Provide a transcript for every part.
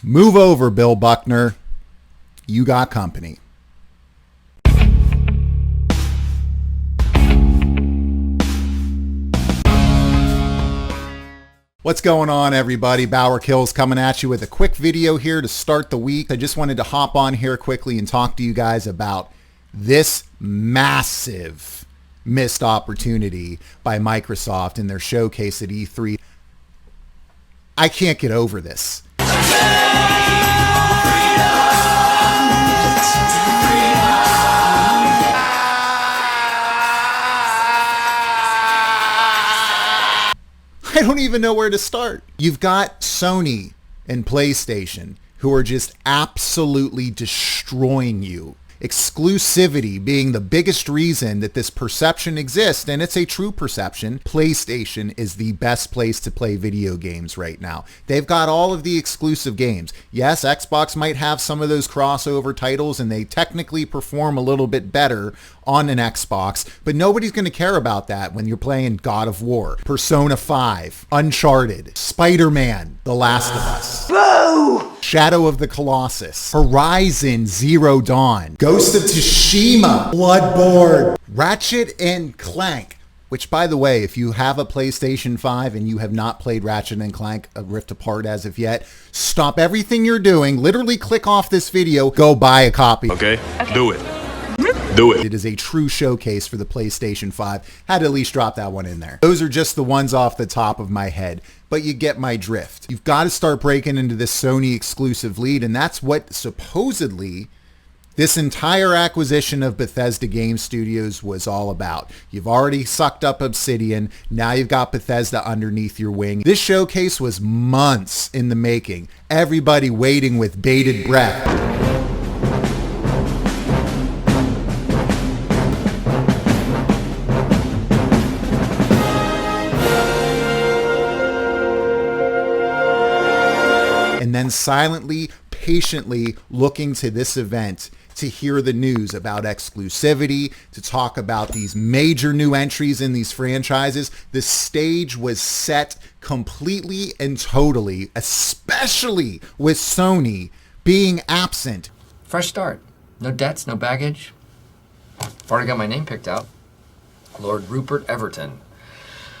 Move over, Bill Buckner. You got company. What's going on, everybody? BauerKillz coming at you with a quick video here to start the week. I just wanted to hop on here quickly and talk to you guys about this massive missed opportunity by Microsoft in their showcase at E3. I can't get over this. I don't even know where to start. You've got Sony and PlayStation who are just absolutely destroying you. Exclusivity being the biggest reason that this perception exists, and it's a true perception. PlayStation is the best place to play video games right now. They've got all of the exclusive games. Yes, Xbox might have some of those crossover titles, and they technically perform a little bit better on an Xbox, but nobody's going to care about that when you're playing God of War, Persona 5, Uncharted, Spider-Man, The Last of Us, Boo! Shadow of the Colossus, Horizon Zero Dawn, Ghost of Tsushima, Bloodborne, Ratchet and Clank, which, by the way, if you have a PlayStation 5 and you have not played Ratchet and Clank A Rift Apart as of yet, stop everything you're doing, literally click off this video, go buy a copy. Okay. Do it. Do it. It is a true showcase for the PlayStation 5. Had to at least drop that one in there. Those are just the ones off the top of my head, but you get my drift. You've got to start breaking into this Sony exclusive lead, and that's what supposedly this entire acquisition of Bethesda Game Studios was all about. You've already sucked up Obsidian. Now you've got Bethesda underneath your wing. This showcase was months in the making. Everybody waiting with bated breath. And then silently, patiently looking to this event to hear the news about exclusivity, to talk about these major new entries in these franchises. The stage was set completely and totally, especially with Sony being absent. Fresh start. No debts, no baggage. I've already got my name picked out. Lord Rupert Everton.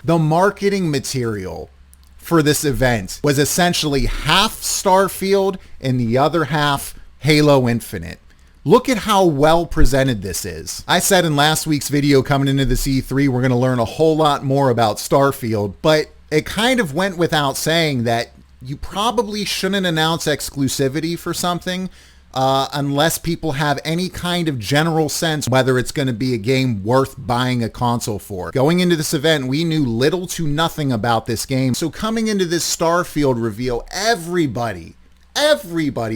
The marketing material for this event was essentially half Starfield and the other half Halo Infinite. Look at how well presented this is. I said in last week's video coming into this E3, we're going to learn a whole lot more about Starfield, but it kind of went without saying that you probably shouldn't announce exclusivity for something unless people have any kind of general sense whether it's going to be a game worth buying a console for. Going into this event, we knew little to nothing about this game. So coming into this Starfield reveal, everybody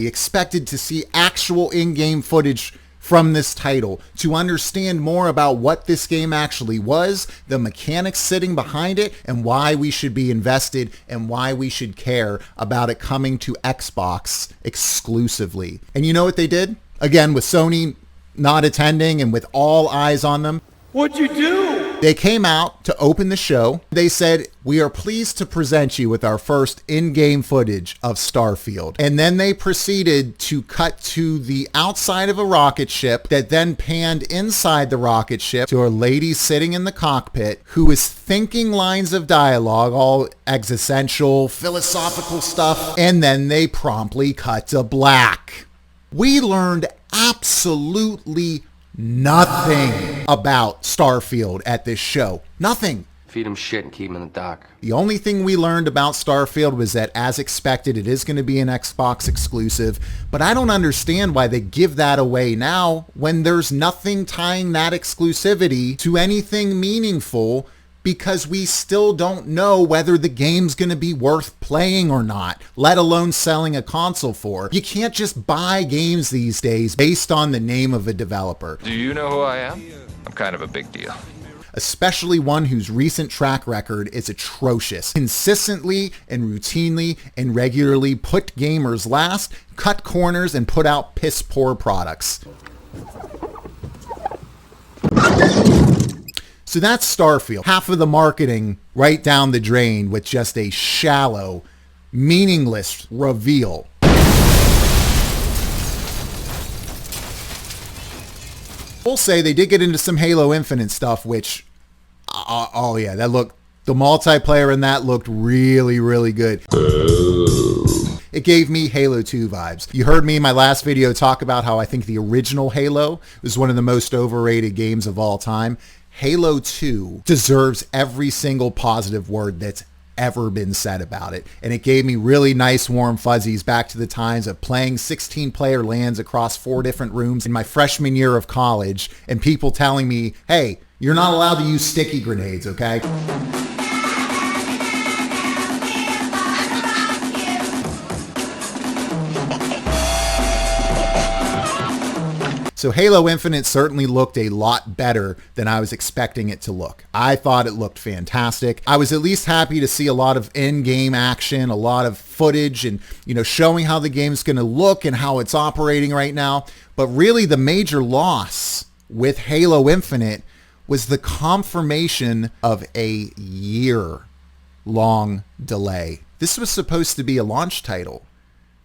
expected to see actual in-game footage from this title, to understand more about what this game actually was, the mechanics sitting behind it, and why we should be invested and why we should care about it coming to Xbox exclusively. And you know what they did? Again, with Sony not attending and with all eyes on them, What'd you do? they came out to open the show. They said, "We are pleased to present you with our first in-game footage of Starfield." And then they proceeded to cut to the outside of a rocket ship that then panned inside the rocket ship to a lady sitting in the cockpit who is thinking lines of dialogue, all existential, philosophical stuff. And then they promptly cut to black. We learned absolutely nothing about Starfield at this show. Nothing. Feed him shit and keep him in the dock. The only thing we learned about Starfield was that, as expected, it is going to be an Xbox exclusive, but I don't understand why they give that away now when there's nothing tying that exclusivity to anything meaningful, because we still don't know whether the game's going to be worth playing or not, let alone selling a console for. You can't just buy games these days based on the name of a developer. Do you know who I am? I'm kind of a big deal. Especially one whose recent track record is atrocious. Consistently and routinely and regularly put gamers last, cut corners, and put out piss poor products. So that's Starfield. Half of the marketing right down the drain with just a shallow, meaningless reveal. We'll say they did get into some Halo Infinite stuff, which, oh yeah, the multiplayer in that looked really, really good. It gave me Halo 2 vibes. You heard me in my last video talk about how I think the original Halo was one of the most overrated games of all time. Halo 2 deserves every single positive word that's ever been said about it. And it gave me really nice warm fuzzies back to the times of playing 16-player LANs across 4 different rooms in my freshman year of college, and people telling me, hey, you're not allowed to use sticky grenades, okay? So Halo Infinite certainly looked a lot better than I was expecting it to look. I thought it looked fantastic. I was at least happy to see a lot of in-game action, a lot of footage, and showing how the game's going to look and how it's operating right now. But really the major loss with Halo Infinite was the confirmation of a year-long delay. This was supposed to be a launch title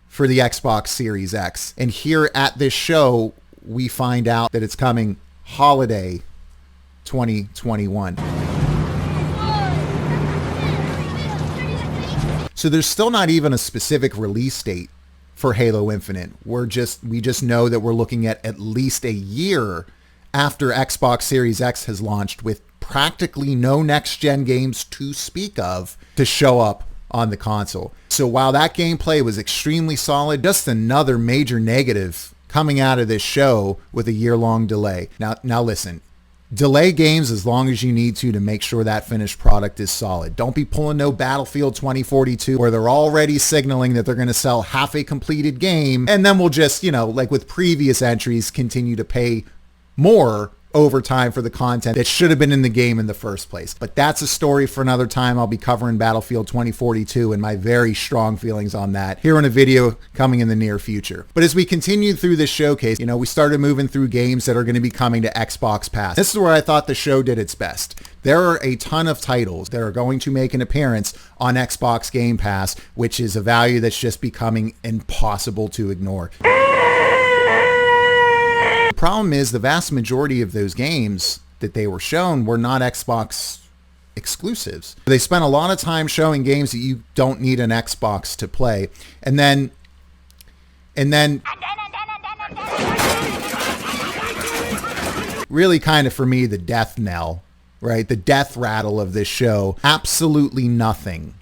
for the Xbox Series X. And here at this show, we find out that it's coming holiday 2021. So there's still not even a specific release date for Halo Infinite. We just know that we're looking at least a year after Xbox Series X has launched, with practically no next-gen games to speak of to show up on the console. So while that gameplay was extremely solid, just another major negative coming out of this show with a year-long delay. Now listen, delay games as long as you need to make sure that finished product is solid. Don't be pulling no Battlefield 2042 where they're already signaling that they're going to sell half a completed game, and then we'll just, like with previous entries, continue to pay more overtime for the content that should have been in the game in the first place. But that's a story for another time. I'll be covering Battlefield 2042 and my very strong feelings on that here in a video coming in the near future. But as we continue through this showcase, we started moving through games that are going to be coming to Xbox Pass. This is where I thought the show did its best. There are a ton of titles that are going to make an appearance on Xbox Game Pass, which is a value that's just becoming impossible to ignore. The problem is the vast majority of those games that they were shown were not Xbox exclusives. They spent a lot of time showing games that you don't need an Xbox to play. And then really kind of for me, the death knell, right? The death rattle of this show. Absolutely nothing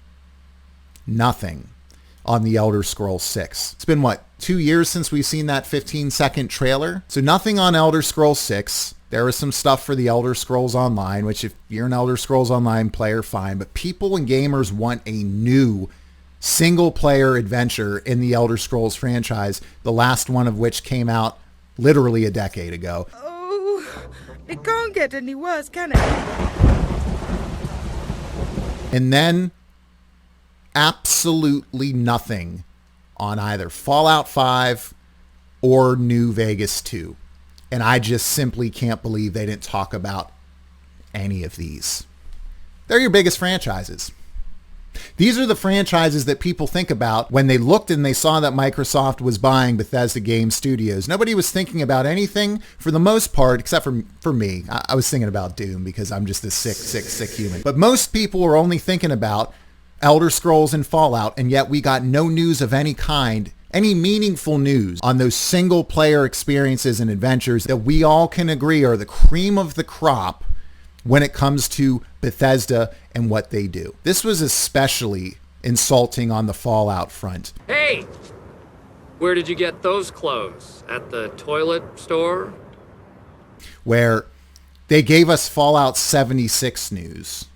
on the Elder Scrolls 6. It's been 2 years since we've seen that 15-second trailer. So nothing on Elder Scrolls 6. There is some stuff for the Elder Scrolls Online, which if you're an Elder Scrolls Online player, fine. But people and gamers want a new single-player adventure in the Elder Scrolls franchise, the last one of which came out literally a decade ago. Oh, it can't get any worse, can it? And then absolutely nothing on either Fallout 5 or New Vegas 2. And I just simply can't believe they didn't talk about any of these. They're your biggest franchises. These are the franchises that people think about when they looked and they saw that Microsoft was buying Bethesda Game Studios. Nobody was thinking about anything for the most part, except for me. I was thinking about Doom because I'm just a sick human. But most people were only thinking about Elder Scrolls and Fallout, and yet we got no news of any kind, any meaningful news on those single-player experiences and adventures that we all can agree are the cream of the crop when it comes to Bethesda and what they do. This was especially insulting on the Fallout front. Hey! Where did you get those clothes? At the toilet store? Where they gave us Fallout 76 news,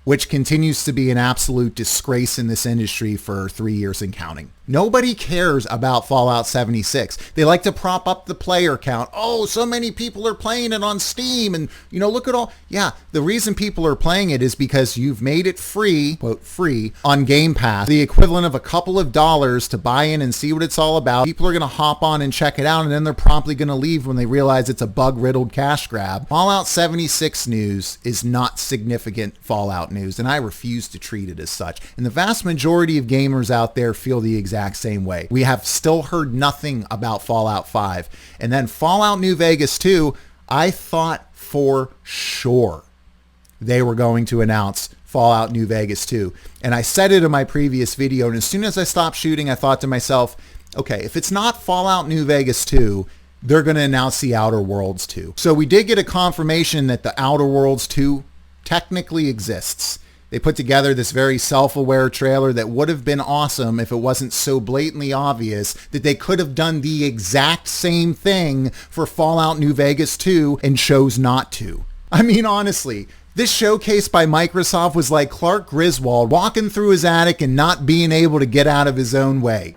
which continues to be an absolute disgrace in this industry for 3 years and counting. Nobody cares about Fallout 76. They like to prop up the player count. Oh, so many people are playing it on Steam, and look at all. Yeah, the reason people are playing it is because you've made it free, quote, free, on Game Pass, the equivalent of a couple of dollars to buy in and see what it's all about. People are going to hop on and check it out, and then they're promptly going to leave when they realize it's a bug-riddled cash grab. Fallout 76 news is not significant Fallout Fallout news, and I refuse to treat it as such. And the vast majority of gamers out there feel the exact same way. We have still heard nothing about Fallout 5. And then Fallout New Vegas 2, I thought for sure they were going to announce Fallout New Vegas 2. And I said it in my previous video, and as soon as I stopped shooting, I thought to myself, okay, if it's not Fallout New Vegas 2, they're going to announce the Outer Worlds 2. So we did get a confirmation that the Outer Worlds 2 technically exists. They put together this very self-aware trailer that would have been awesome if it wasn't so blatantly obvious that they could have done the exact same thing for Fallout New Vegas 2 and chose not to. I mean, honestly, this showcase by Microsoft was like Clark Griswold walking through his attic and not being able to get out of his own way.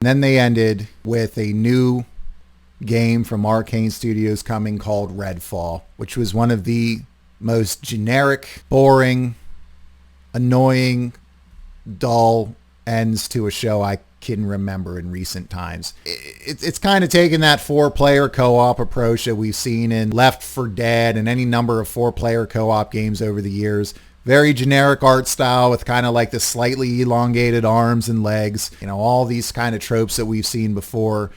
Then they ended with a new game from Arcane Studios coming called Redfall, which was one of the most generic, boring, annoying, dull ends to a show I can remember in recent times. It's kind of taken that 4-player co-op approach that we've seen in Left 4 Dead and any number of 4-player co-op games over the years. Very generic art style with kind of like the slightly elongated arms and legs, you know, all these kind of tropes that we've seen before.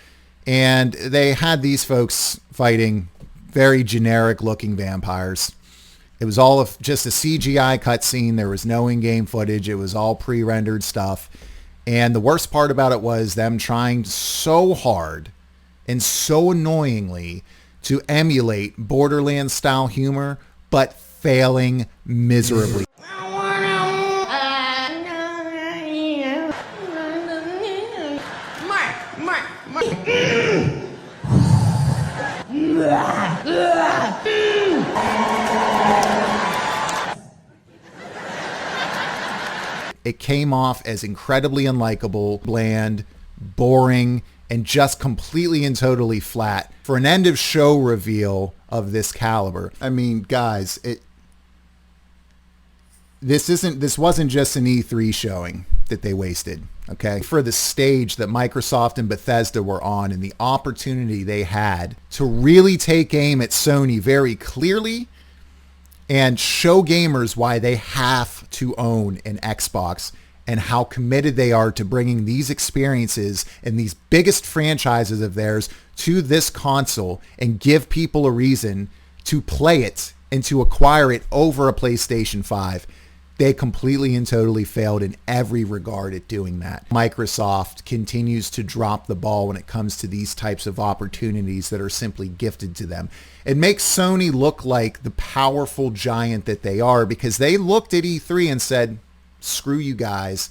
And they had these folks fighting very generic looking vampires. It was all just a CGI cutscene. There was no in-game footage. It was all pre-rendered stuff. And the worst part about it was them trying so hard and so annoyingly to emulate Borderlands style humor, but failing miserably. It came off as incredibly unlikable, bland, boring, and just completely and totally flat for an end of show reveal of this caliber. I mean, guys, this wasn't just an E3 showing that they wasted, okay? For the stage that Microsoft and Bethesda were on and the opportunity they had to really take aim at Sony very clearly and show gamers why they have to own an Xbox and how committed they are to bringing these experiences and these biggest franchises of theirs to this console and give people a reason to play it and to acquire it over a PlayStation 5. They completely and totally failed in every regard at doing that. Microsoft continues to drop the ball when it comes to these types of opportunities that are simply gifted to them. It makes Sony look like the powerful giant that they are because they looked at E3 and said, screw you guys.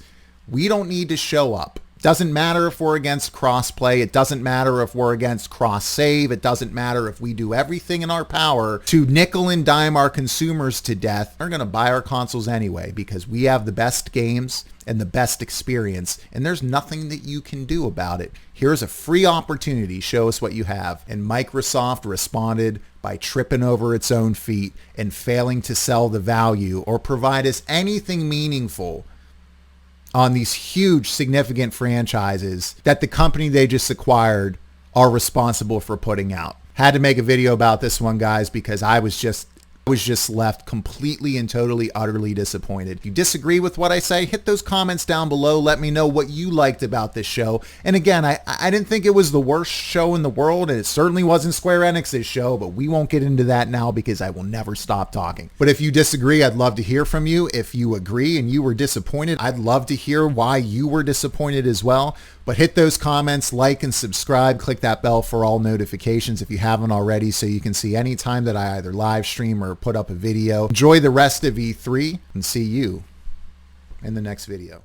We don't need to show up. Doesn't matter if we're against crossplay. It doesn't matter if we're against cross-save. It doesn't matter if we do everything in our power to nickel and dime our consumers to death. They're going to buy our consoles anyway because we have the best games and the best experience, and there's nothing that you can do about it. Here's a free opportunity. Show us what you have. And Microsoft responded by tripping over its own feet and failing to sell the value or provide us anything meaningful on these huge, significant franchises that the company they just acquired are responsible for putting out. Had to make a video about this one, guys, because I was just left completely and totally, utterly disappointed. If you disagree with what I say, hit those comments down below. Let me know what you liked about this show. And again, I didn't think it was the worst show in the world, and it certainly wasn't Square Enix's show, but we won't get into that now because I will never stop talking. But if you disagree, I'd love to hear from you. If you agree and you were disappointed, I'd love to hear why you were disappointed as well. But hit those comments, like and subscribe, click that bell for all notifications if you haven't already so you can see any time that I either live stream or put up a video. Enjoy the rest of E3 and see you in the next video.